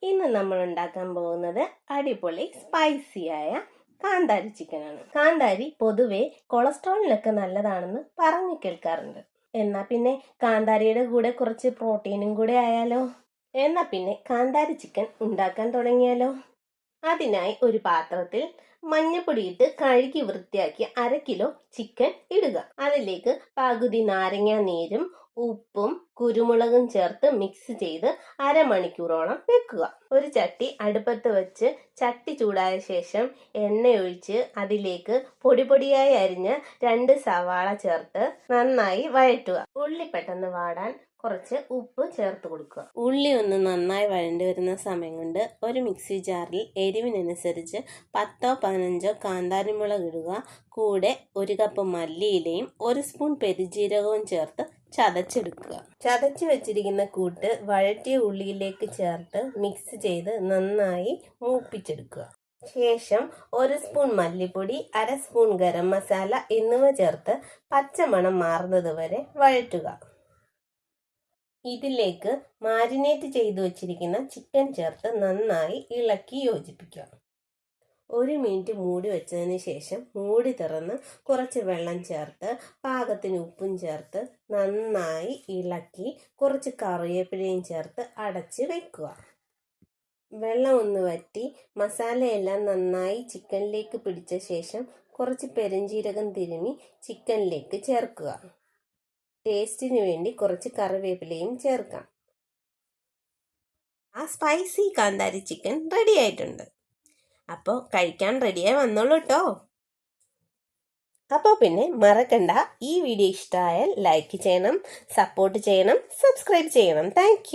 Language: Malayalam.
ഇന്ന് നമ്മൾ ഉണ്ടാക്കാൻ പോകുന്നത് അടിപൊളി സ്പൈസിയായ കാന്താരി ചിക്കനാണ്. കാന്താരി പൊതുവെ കൊളസ്ട്രോളിനൊക്കെ നല്ലതാണെന്ന് പറഞ്ഞു കേൾക്കാറുണ്ട്. എന്നാ പിന്നെ കാന്താരിയുടെ കൂടെ കുറച്ച് പ്രോട്ടീനും കൂടെ ആയാലോ? എന്നാ പിന്നെ കാന്താരി ചിക്കൻ ഉണ്ടാക്കാൻ തുടങ്ങിയാലോ? അതിനായി ഒരു പാത്രത്തിൽ മഞ്ഞപ്പൊടി ഇട്ട് കഴുകി വൃത്തിയാക്കി 1/2 കിലോ ചിക്കൻ ഇടുക. അതിലേക്ക് പകുതി നാരങ്ങ നീരും ഉപ്പും കുരുമുളകും ചേർത്ത് മിക്സ് ചെയ്ത് അരമണിക്കൂറോളം വെക്കുക. ഒരു ചട്ടി അടുപ്പത്ത് വെച്ച് ചട്ടി ചൂടായ ശേഷം എണ്ണ ഒഴിച്ച് അതിലേക്ക് പൊടിയായി അരിഞ്ഞ് 2 സവാള ചേർത്ത് നന്നായി വഴറ്റുക. ഉള്ളി പെട്ടെന്ന് വാടാൻ കുറച്ച് ഉപ്പ് ചേർത്ത് കൊടുക്കുക. ഉള്ളി ഒന്ന് നന്നായി വഴണ്ടി വരുന്ന സമയം കൊണ്ട് ഒരു മിക്സി ജാറിൽ എരിവിനനുസരിച്ച് 10-15 കാന്താരിമുളക് ഇടുക. കൂടെ 1 കപ്പ് മല്ലിയിലയും 1 സ്പൂൺ പെരുംജീരകവും ചേർത്ത് ചതച്ചെടുക്കുക. ചതച്ച് വെച്ചിരിക്കുന്ന കൂട്ട് വഴറ്റിയ ഉള്ളിയിലേക്ക് ചേർത്ത് മിക്സ് ചെയ്ത് നന്നായി മൂപ്പിച്ചെടുക്കുക. ശേഷം 1 സ്പൂൺ മല്ലിപ്പൊടി, 1/2 സ്പൂൺ ഗരം മസാല എന്നിവ ചേർത്ത് പച്ചമണം മാറുന്നത് വരെ വഴറ്റുക. ഇതിലേക്ക് മാരിനേറ്റ് ചെയ്തു വച്ചിരിക്കുന്ന ചിക്കൻ ചേർത്ത് നന്നായി ഇളക്കി യോജിപ്പിക്കുക. 1 മിനിറ്റ് മൂടി വെച്ചതിന് ശേഷം മൂടി തുറന്ന് കുറച്ച് വെള്ളം ചേർത്ത് പാകത്തിന് ഉപ്പും ചേർത്ത് നന്നായി ഇളക്കി കുറച്ച് കറിവേപ്പിലയും ചേർത്ത് അടച്ച് വെക്കുക. വെള്ളം ഒന്ന് വറ്റി മസാലയെല്ലാം നന്നായി ചിക്കനിലേക്ക് പിടിച്ച ശേഷം കുറച്ച് പെരുംജീരകം തിരുമ്മി ചിക്കനിലേക്ക് ചേർക്കുക. ടേസ്റ്റിന് വേണ്ടി കുറച്ച് കറിവേപ്പിലയും ചേർക്കാം. ആ സ്പൈസി കാന്താരി ചിക്കൻ റെഡി ആയിട്ടുണ്ട്. അപ്പോൾ കഴിക്കാൻ റെഡിയായി വന്നോളൂ കേട്ടോ. അപ്പോൾ പിന്നെ മറക്കണ്ട, ഈ വീഡിയോ ഇഷ്ടമായാൽ ലൈക്ക് ചെയ്യണം, സപ്പോർട്ട് ചെയ്യണം, സബ്സ്ക്രൈബ് ചെയ്യണം. താങ്ക്